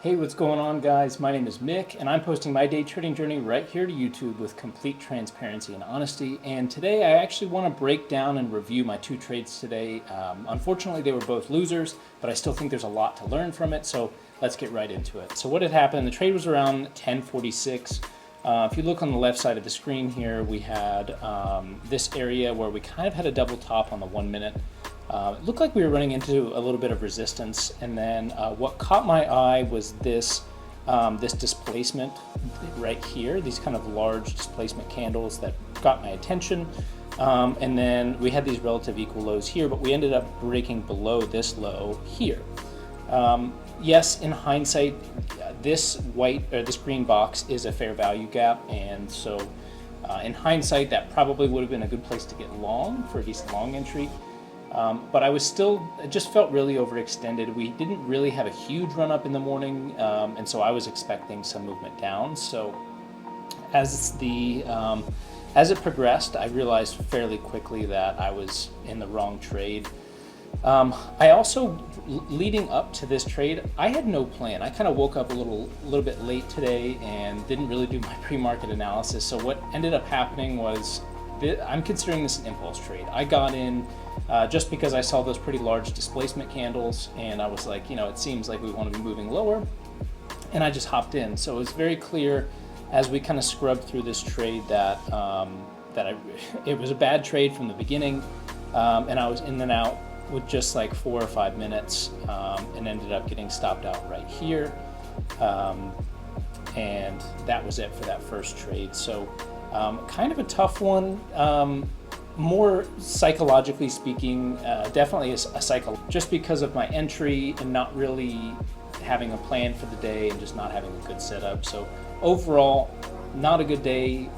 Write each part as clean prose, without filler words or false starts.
Hey, what's going on, guys? My name is Mick, and I'm posting my day trading journey right here to YouTube with complete transparency and honesty. And today I actually want to break down and review my two trades today. Unfortunately, they were both losers, but I still think there's a lot to learn from it, so let's get right into it. So what had happened, the trade was around 10:46. If you look on the left side of the screen here, we had this area where we kind of had a double top on the 1 minute. It looked like we were running into a little bit of resistance, and then what caught my eye was this displacement right here, these kind of large displacement candles that got my attention. And then we had these relative equal lows here, but we ended up breaking below this low here. Yes, in hindsight, this green box is a fair value gap, and so in hindsight, that probably would have been a good place to get long for a decent long entry. But it just felt really overextended. We didn't really have a huge run up in the morning, and so I was expecting some movement down. So as it progressed, I realized fairly quickly that I was in the wrong trade. I also, leading up to this trade, I had no plan. I kind of woke up a little bit late today and didn't really do my pre-market analysis. So what ended up happening was, I'm considering this an impulse trade. I got in just because I saw those pretty large displacement candles, and I was like, it seems like we want to be moving lower, and I just hopped in. So it was very clear as we kind of scrubbed through this trade that it was a bad trade from the beginning, and I was in and out with just like 4 or 5 minutes, and ended up getting stopped out right here, and that was it for that first trade. So kind of a tough one. More psychologically speaking, definitely a cycle, just because of my entry and not really having a plan for the day and just not having a good setup. So overall, not a good day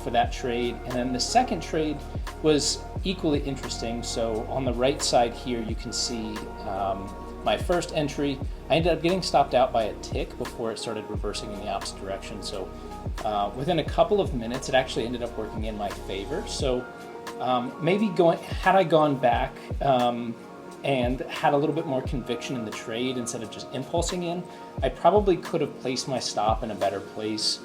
for that trade. And then the second trade was equally interesting. So on the right side here, you can see my first entry. I ended up getting stopped out by a tick before it started reversing in the opposite direction. So within a couple of minutes, it actually ended up working in my favor. So had I gone back and had a little bit more conviction in the trade instead of just impulsing in, I probably could have placed my stop in a better place.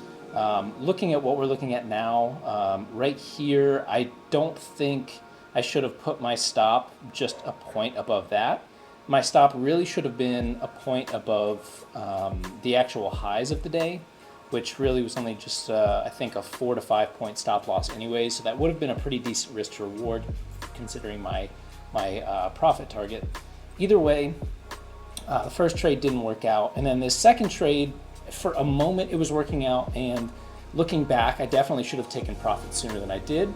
Looking at what we're looking at now, right here, I don't think I should have put my stop just a point above that. My stop really should have been a point above the actual highs of the day, which really was only just, I think, a 4 to 5 point stop loss anyway. So that would have been a pretty decent risk to reward considering my profit target. Either way, the first trade didn't work out. And then this second trade, for a moment, it was working out. And looking back, I definitely should have taken profit sooner than I did.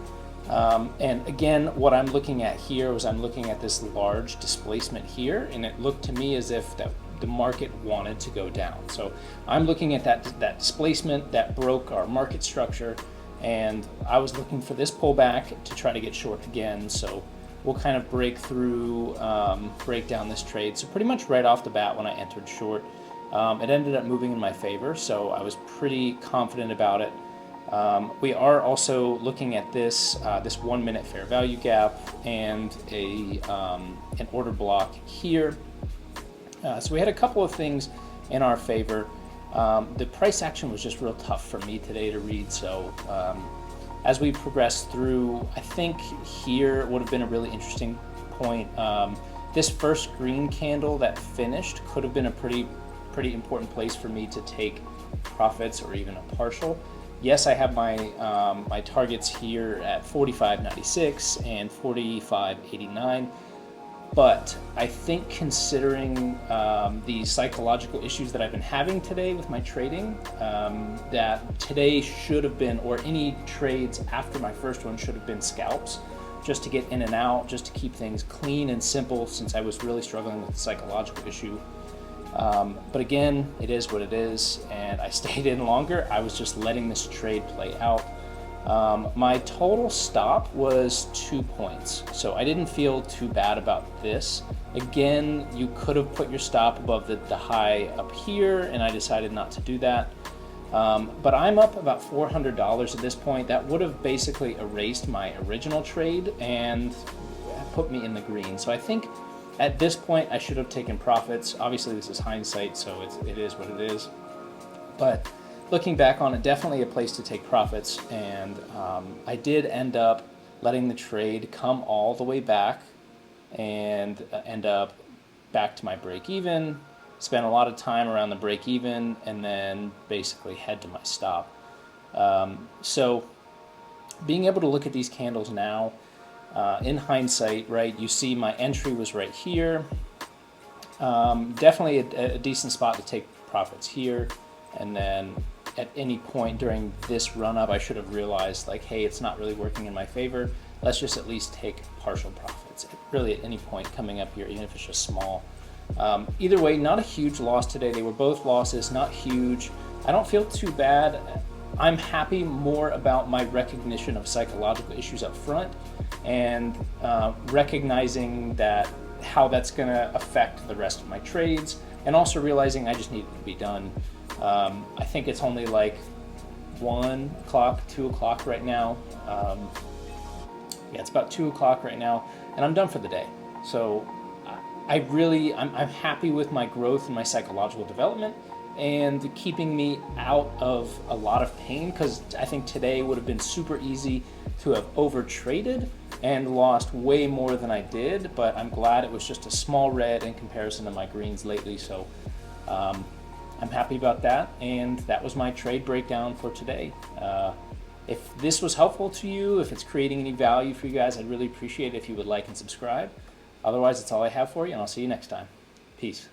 And again, what I'm looking at here was I'm looking at this large displacement here, and it looked to me as if the market wanted to go down. So I'm looking at that displacement that broke our market structure, and I was looking for this pullback to try to get short again. So we'll kind of break down this trade. So pretty much right off the bat when I entered short, it ended up moving in my favor, so I was pretty confident about it. We are also looking at this 1 minute fair value gap and an order block here. So we had a couple of things in our favor. The price action was just real tough for me today to read. So as we progressed through, I think here would have been a really interesting point. This first green candle that finished could have been a pretty important place for me to take profits or even a partial. Yes, I have my targets here at 45.96 and 45.89. But I think considering the psychological issues that I've been having today with my trading, that today should have been, or any trades after my first one should have been scalps, just to get in and out, just to keep things clean and simple, since I was really struggling with the psychological issue. But again, it is what it is, and I stayed in longer. I was just letting this trade play out. My total stop was 2 points, so I didn't feel too bad about this. Again, you could have put your stop above the high up here, and I decided not to do that. But I'm up about $400 at this point. That would have basically erased my original trade and put me in the green. So I think At this point, I should have taken profits. Obviously, this is hindsight, so it is what it is. But looking back on it, definitely a place to take profits. And I did end up letting the trade come all the way back and end up back to my break even, spent a lot of time around the break even, and then basically head to my stop. So being able to look at these candles now, in hindsight, right, you see my entry was right here. Definitely a decent spot to take profits here. And then at any point during this run up, I should have realized like, hey, it's not really working in my favor. Let's just at least take partial profits. Really at any point coming up here, even if it's just small. Either way, not a huge loss today. They were both losses, not huge. I don't feel too bad. I'm happy more about my recognition of psychological issues up front and recognizing that how that's going to affect the rest of my trades, and also realizing I just need it to be done. I think it's only like 1 o'clock, 2 o'clock right now. Yeah, it's about 2 o'clock right now, and I'm done for the day. So I'm happy with my growth and my psychological development, and keeping me out of a lot of pain, because I think today would have been super easy to have over traded and lost way more than I did, but I'm glad it was just a small red in comparison to my greens lately. So I'm happy about that, and that was my trade breakdown for today. If this was helpful to you, if it's creating any value for you guys, I'd really appreciate it if you would like and subscribe. Otherwise, that's all I have for you, and I'll see you next time. Peace.